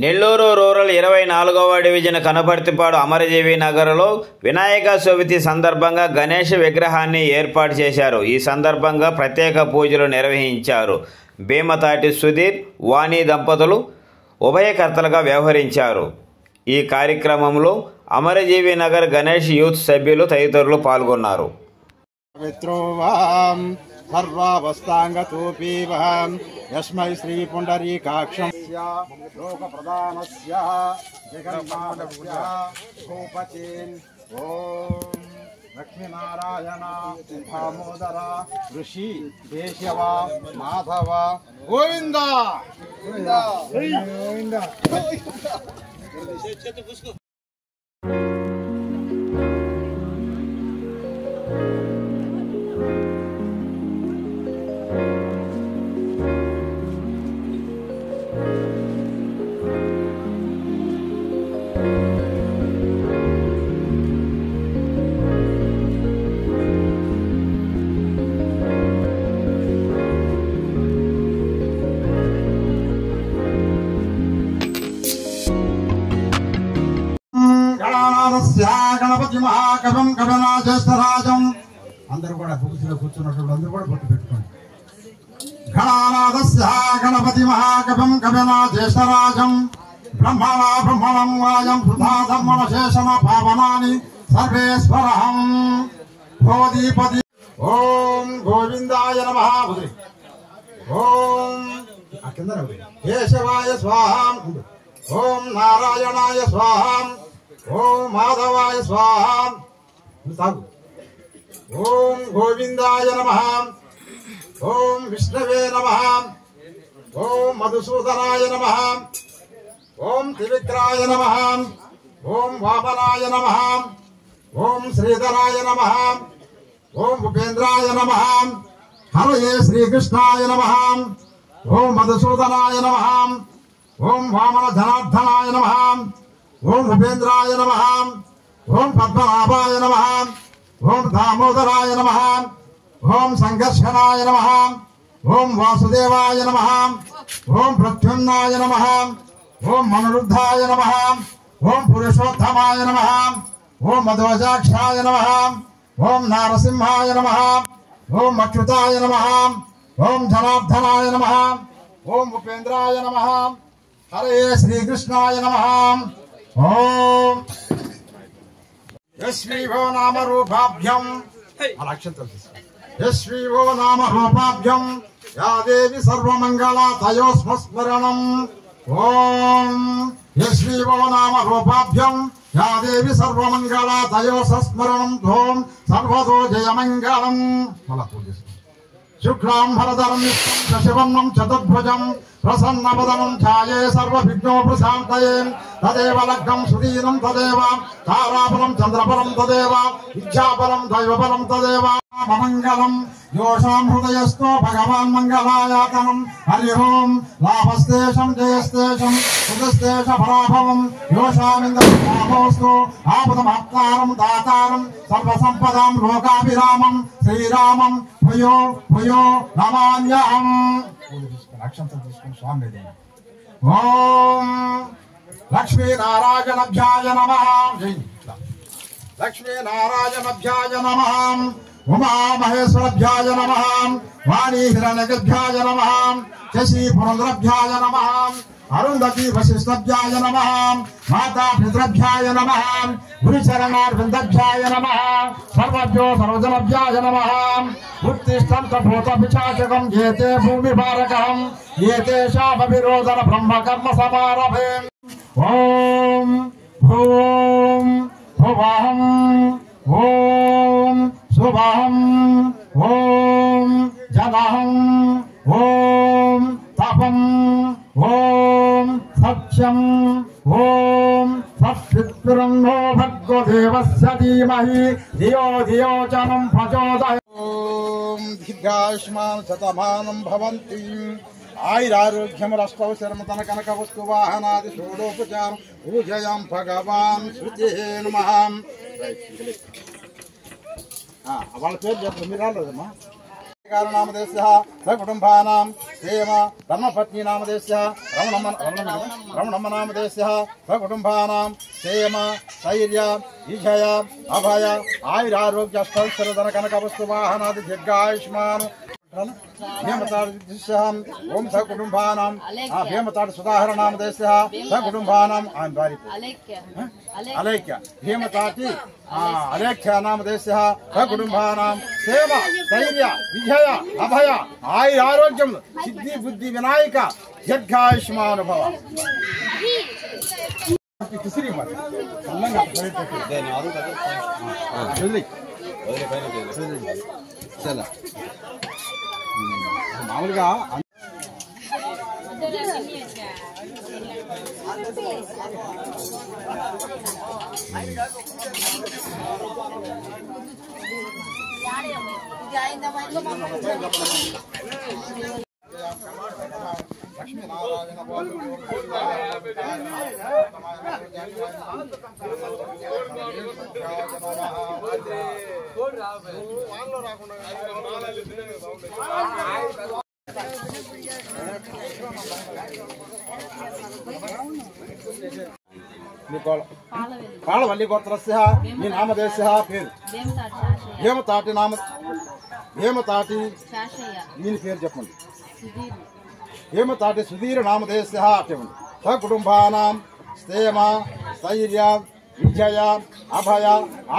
Nellore rural 24వ division Kanaparthipadu అమరజీవి నగర్లో వినాయక చవితి సందర్భంగా గణేష విగ్రహాన్ని ఏర్పాటు చేశారు. ఈ సందర్భంగా ప్రత్యేక పూజలు నిర్వహించారు. భీమతాటి సుధీర్, వాణి దంపతులు ఉభయకర్తలుగా వ్యవహరించారు. ఈ కార్యక్రమంలో అమరజీవి నగర్ గణేష్ యూత్ సభ్యులు తదితరులు పాల్గొన్నారు. यस्मै श्री पुंडरीकाक्षस्य लोकप्रदानस्य जगन्नाथस्य भूपतेन् ओम लक्ष्मीनारायण दामोदर ऋषि केशव माधव गोविंद गोविंद गणपति महाकवं कवनाजस्तराजं अंदर बुक्सलो కూర్చున్నప్పుడు అందరూ కూడా బొట్టు పెట్టుకోండి. గణానాథస్య గణపతి మహాకవం కవనాజస్తరాజం బ్రహ్మణా బ్రహ్మణం వాయం సుధాధర్మణ శేషమ పావనాని సర్వేశ్వరహం భోదీపతి ఓం గోవిందాయ నమః ఓం కేశవాయ స్వాహం ఓం నారాయణాయ స్వాహం ओम माधवाय स्वाहा ओम गोविंदाय नमः ओम विष्णवे नमः ओम मधुसूदनाय नमः ओम त्रिविक्राय नमः ओम वामनाय नमः ओम श्रीधराय नमः ओम भूपेन्द्राय नमः हरये श्रीकृष्णाय नमः ओम मधुसूदनाय नमः ओम वामन धनार्दनाय नमः ओम भूपेन्द्राय नमः ओम पद्मनाभाय नमः ओम दामोदराय नमः ओम संघर्षणाय नमः ओम वासुदेवाय नमः ओम प्रद्युम्नाय नमः ओम मनरुद्धाय नमः ओम पुरुषोत्तमाय नमः ओम मध्वजाक्षाय नमः ओम नारसिंहाय नमः ओम अच्युताय नमः ओम जनार्दनाय नमः ओम भूपेन्द्राय नमः हरे श्रीकृष्णाय नमः ओम यस्मिवो नाम रूपाभ्यं यस्मिवो नाम रूपाभ्यं या देवी सर्वमंगला तयोस्मस्मरणम् ओम यस्मिवो नाम रूपाभ्यं या देवी सर्वमंगला तयोस्मरणम् ओम सर्वतो जयमंगलम् शुक्लां भरधरं शशिवर्णं चतुर्भुजं प्रसन्नवदनं ध्याये सर्वविघ्नोपशान्तये तदेव लग्नं सुदीनं तदेव ताराबलं चन्द्रबलं तदेव विद्याबलं दैवबलं तदेव मङ्गलं योषां हृदयस्थो भगवान् मङ्गलायातनं हरि ओं लाभस्तेषं जयस्तेषं सुखस्तेष पराभवं योषामिन्द्रस्तु आपदमहत्तारं दातारं सर्वसम्पदां लोकाभिरामं श्रीरामं भूयो भूयो नमाम्यहम् स्वामी ओम लक्ष्मी नारायणाभ्याय नमः लक्ष्मी नारायणाभ्याय नमः उमा महेश्वराभ्याय नमः वाणी हिरण्यगर्भाय नमः शशि पुरंदराभ्याय नमः अरुंधति वशिष्ठाभ्याय नमः माता पितृभ्याय नमः गुरुचरणारविंदाभ्याय नमः सर्वभ्यो सर्वजनाभ्याय नमः उत्तिष्ठं तपोतपिशाचकं येते भूमिभारकं येते शापविरोधन ब्रह्मकर्म समारभे ओम भूम भुवहं ओम शुभहं ओम जनहं ओम तपं ओम सत्यं ओम सत्पितृन्नो भर्गो देवस्य धीमहि धियो धियो च नं प्रचोदयात् ओम दीर्घायुष्मान् शतमानं भवन्ति आयुरारोग्यमरस्तौ शर्मतन कनक वस्तु वाहनादि षोडोपचार पूजयां भगवान् श्रुतेः नमः వాళ్ళ పేరు చెప్పండి మీరు రాలేదమ్మా नामदेशः सकुटुम्बानां क्षेम धर्मपत्नी नामदेशः रमणम्म नामदेशः सकुटुम्बानां क्षेम स्थैर्य विजय अभय आयुरारोग्य स्थलधन कनकवस्तु वाहनादि दीर्घायुष्मान् ओम सकुटुम्बानां हेमताड़ सुधाकर नामदेशः सकुटुम्बानां अलेख्य हेमताति अलेख्य नामदेशः सकुटुम्बानां सेवा धैर्य विजय अभय आयुरारोग्यं सिद्धि बुद्धि विनायक दीर्घायुष्मान् भव మామూలుగా పాళవల్లి గోత్రస్య మీ నామదేశः పేరు హేమతాటి దీని పేరు చెప్పండి హేమతాటి సుధీర నామదేశः చెప్పండి సకుటుంబానాం క్షేమ స్థైర్య విజయ అభయ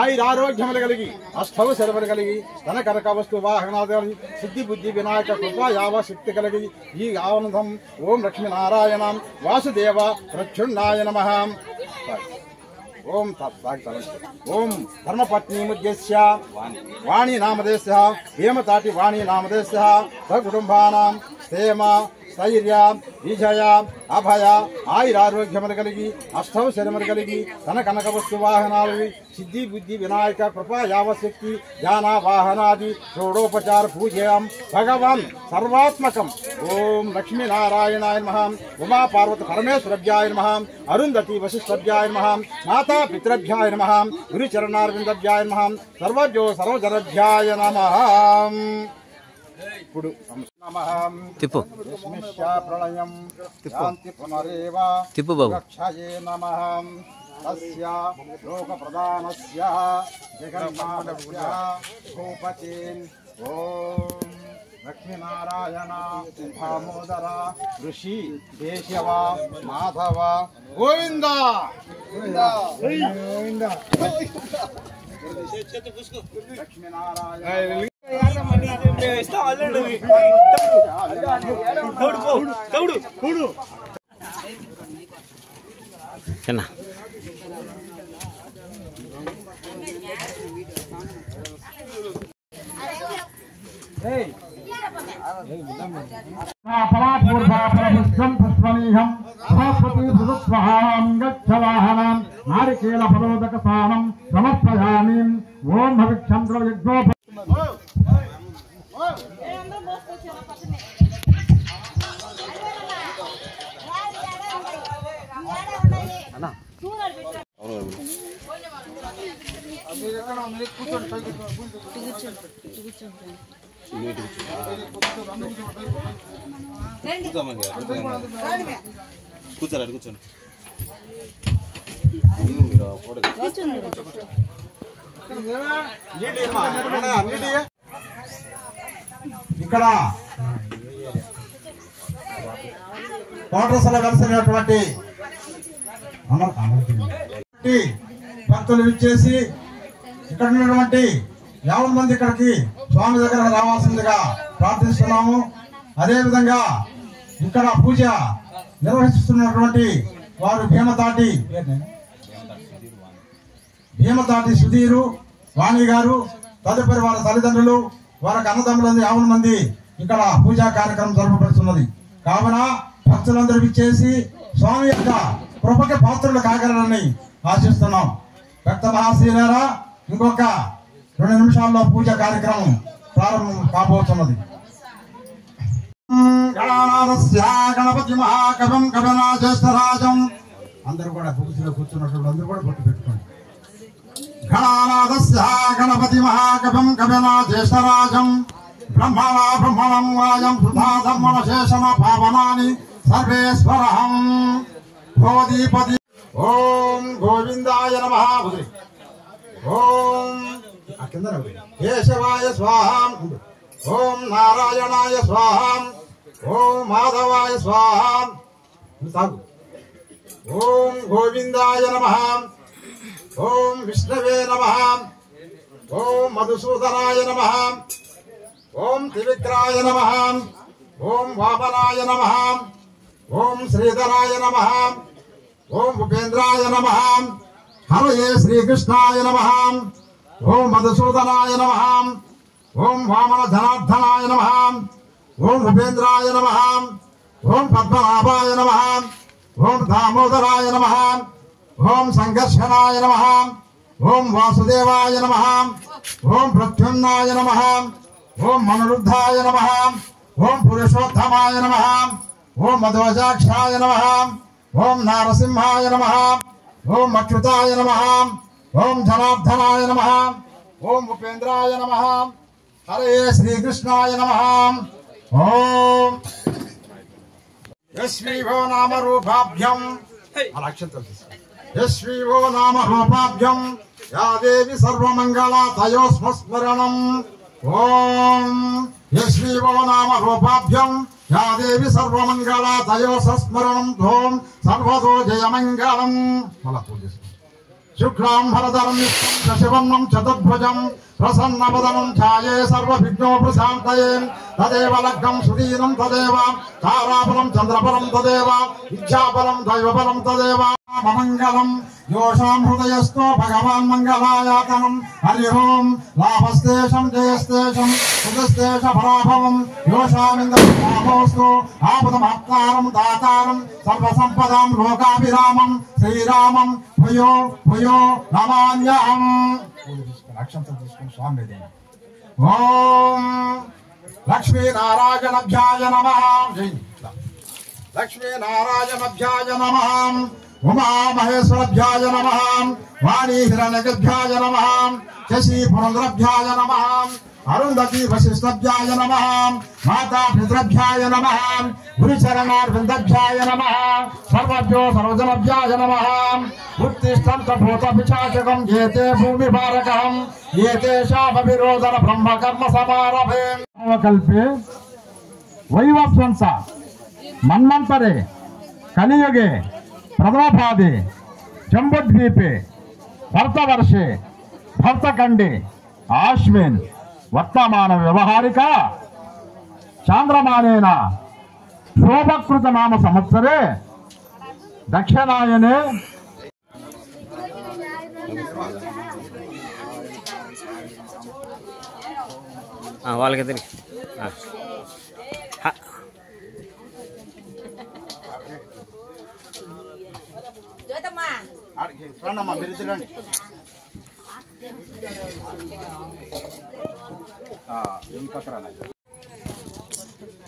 ఆయురారోగ్యములు కలిగి అష్టవ శరములు కలిగి ధన కనక వస్తు వాహనాలు సిద్ధి బుద్ధి వినాయక కృపా యావ శక్తి కలిగి ఈ ఆనందం ఓం లక్ష్మీనారాయణ వాసుదేవ ప్రచ్ఛున్నాయ నమః ఓం ఓం ధర్మపత్ని ముద్యస్య వాణి నామదేశः హేమతాటి వాణి నామదేశः సకుటుంబానాం క్షేమ స్థైర్య విజయ అభయ ఆయురారోగ్యములు కలిగి అష్టవ శరములు కలిగి ధన కనక వస్తు వాహనాలు సిద్ధి బుద్ధి వినాయక కృపా యావశక్తి ధ్యాన వాహనాది షోడోపచార పూజయాం భగవాన్ సర్వాత్మకం ఓం లక్ష్మీనారాయణాయ నమః ఉమా పార్వతి పరమేశ్వరభ్యాయ నమః అరుంధతి వశిష్ఠభ్యాయ నమః మాతా పితృభ్యాయ నమః గురుచరణారవిందభ్యాయ నమః సర్వజ్ఞో సర్వజనభ్యాయ నమః ఇప్పుడు తిప్పు ప్రళయం శాంతి పునరేవ తిప్పు బాబు రక్షయే నమః తస్య లోక ప్రదానస్య జగన్మానస్య భూపతేన్ ఓం లక్ష్మీనారాయణ దామోదర ఋషి కేశవ మాధవ గోవింద గోవింద లక్ష్మీనారాయణ చిన్న నారికేల ఫలోదక స్థానం సమర్పయామి ఓం భవిక్షంద్ర యజ్ఞో కూర్చోండి కూర్చోండి ఇక్కడ కోటరసలో కలిసినటువంటి భక్తులు విచ్చేసి ఇక్కడ ఉన్నటువంటి 50 మంది ఇక్కడికి స్వామి దగ్గర రావాల్సిందిగా ప్రార్థిస్తున్నాము. అదేవిధంగా ఇక్కడ పూజ నిర్వహిస్తున్నటువంటి వారు భీమతాటి సుధీరు వాణి గారు, తదుపరి వారి తల్లిదండ్రులు, వారికి అన్నదమ్ములు 50 మంది ఇక్కడ పూజా కార్యక్రమం జరపబడుతున్నది. కావున భక్తులందరూ విచ్చేసి స్వామి యొక్క కృపకి పాత్రలు కాగలరని ఆశిస్తున్నాం. భక్త మహాశీలారా, ఇంకొక 2 నిమిషాల్లో పూజ కార్యక్రమం ప్రారంభం కాబోతున్నది. గణపతి మహాకవం కవనాజేశ్వరాజం అందరూ కూడా బుక్స్లో కూర్చున్నటువంటి అందరూ కూడా బొట్టు పెట్టుకోండి. గణానాథస్య గణపతి మహాకవం కవనాజేశ్వరాజం బ్రహ్మణా బ్రహ్మణం వాయం సుధాధర్మణ శేషణ పావనాని సర్వేశ్వరహం భోదీపతి. ఓం గోవిందాయ నమః. ఓం కేశవాయ స్వాహం. ఓం నారాయణాయ స్వాహం. ఓం మాధవాయ స్వాహం. ఓం గోవిందాయ నమః. ఓం విష్ణవే నమః. ఓం మధుసూదనాయ నమః. ఓం త్రివిక్రాయ నమః. ఓం వామనాయ నమః. ఓం శ్రీధరాయ నమః. ఓం ఉపేంద్రాయ నమః. హరయే శ్రీకృష్ణాయ నమః. ఓం మధుసూదనాయ నమః. ఓం వామన జనార్దనాయ నమః. ఓం ఉపేంద్రాయ నమః. ఓం పద్మనాభాయ నమః. ఓం దామోదరాయ నమః. ఓం సంఘర్షణాయ నమః. ఓం వాసుదేవాయ నమః. ఓం ప్రద్యుమ్నాయ నమః. ఓం మనురుద్ధాయ నమః. ఓం పురుషోత్తమాయ నమః. ఓం మధోజాక్షాయ నమః. ఓం నారసింహాయ నమః. ఓం అచ్యుతాయ నమః. ఓం జనార్దనాయ నమః. ఓం ఉపేంద్రాయ నమః. హరే శ్రీకృష్ణాయ నమః. ఓం యశ్వీవో నామ రూపాభ్యం యశ్వీవో నామ రూపాభ్యం యా దేవి సర్వమంగళ తయోస్మస్మరణం. ఓం యశ్వీవో నామ రూపాభ్యం యా దేవి సర్వమంగళ తయోస్మరణం. ఓం సర్వదో జయమంగళం. శుక్లాం భరధరం శశివర్ణం చతుర్భుజం ప్రసన్నవదనం ఛాయే సర్వవిఘ్నోపశాంతయే. తదేవ లగ్నం సుదీనం తదేవ తారాబలం చంద్రబలం తదేవ ఇచ్ఛాబలం దైవబలం తదేవ మంగళం. యోషాం హృదయస్థో భగవాన్ మంగళాయాతనం. హరి ఓం లాభస్తేషం జయస్తేషం హృదస్తేష పరాభవం. యోషామింద్రస్తు ఆపదమహత్తారం దాతారం సర్వసంపదాం లోకాభిరామం శ్రీరామం భూయో భూయో నమామ్యహం. అక్షంతం తీసుకుని స్వామి. ఓం లక్ష్మీనారాయణభ్యాయ నమః. లక్ష్మీనారాయణభ్యాయ నమః. ఉమామహేశ్వరభ్యాయ నమః. వాణీ హిరణ్యగర్భ్యాయ నమః. శశి పురంధ్రభ్యాయ నమః. అరుంధతి వశిష్ఠభ్యాయ నమః. మాతా పితృభ్యాయ నమః. గురుచరణార్విందభ్యాయ నమః. సర్వభ్యో సర్వజనభ్యాయ నమః. ఉత్తిష్టం భూత పిశాచకం ఏతే భూమి భారకం ఏతే శాపవిరోధన బ్రహ్మకర్మ సమారభే. కల్పే వైవస్వంస మన్మంతరే కలియుగే ప్రథమపాదే జంబుద్వీపే భర్తవర్షే భర్తఖండే ఆశ్విన్ వర్తమాన వ్యవహారిక చాంద్రమానేన శోభకృత నామ సంవత్సరే దక్షిణాయనే వాళ్ళకి తిరిగి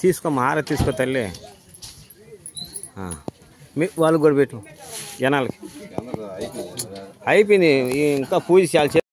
తీసుకోమ్మా హార తీసుకో తల్లి. వాళ్ళు కూడా పెట్టు జనాలకి. అయిపోయింది ఇంకా పూజ చాలా చేస్తాం.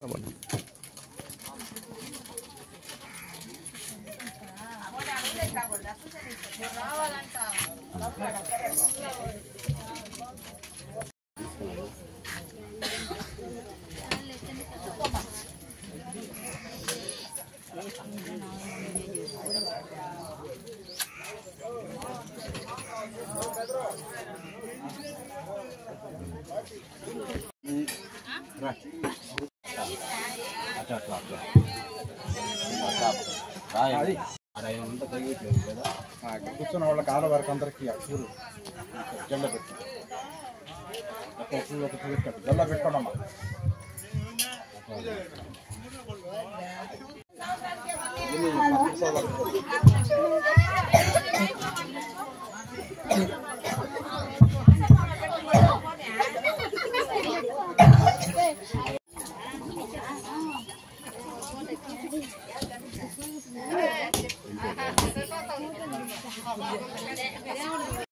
కూర్చున్న వాళ్ళకి ఆడవారికి అందరికి చూడు జల్ల పెట్టు జల్ల పెట్టుకోండమ్మా.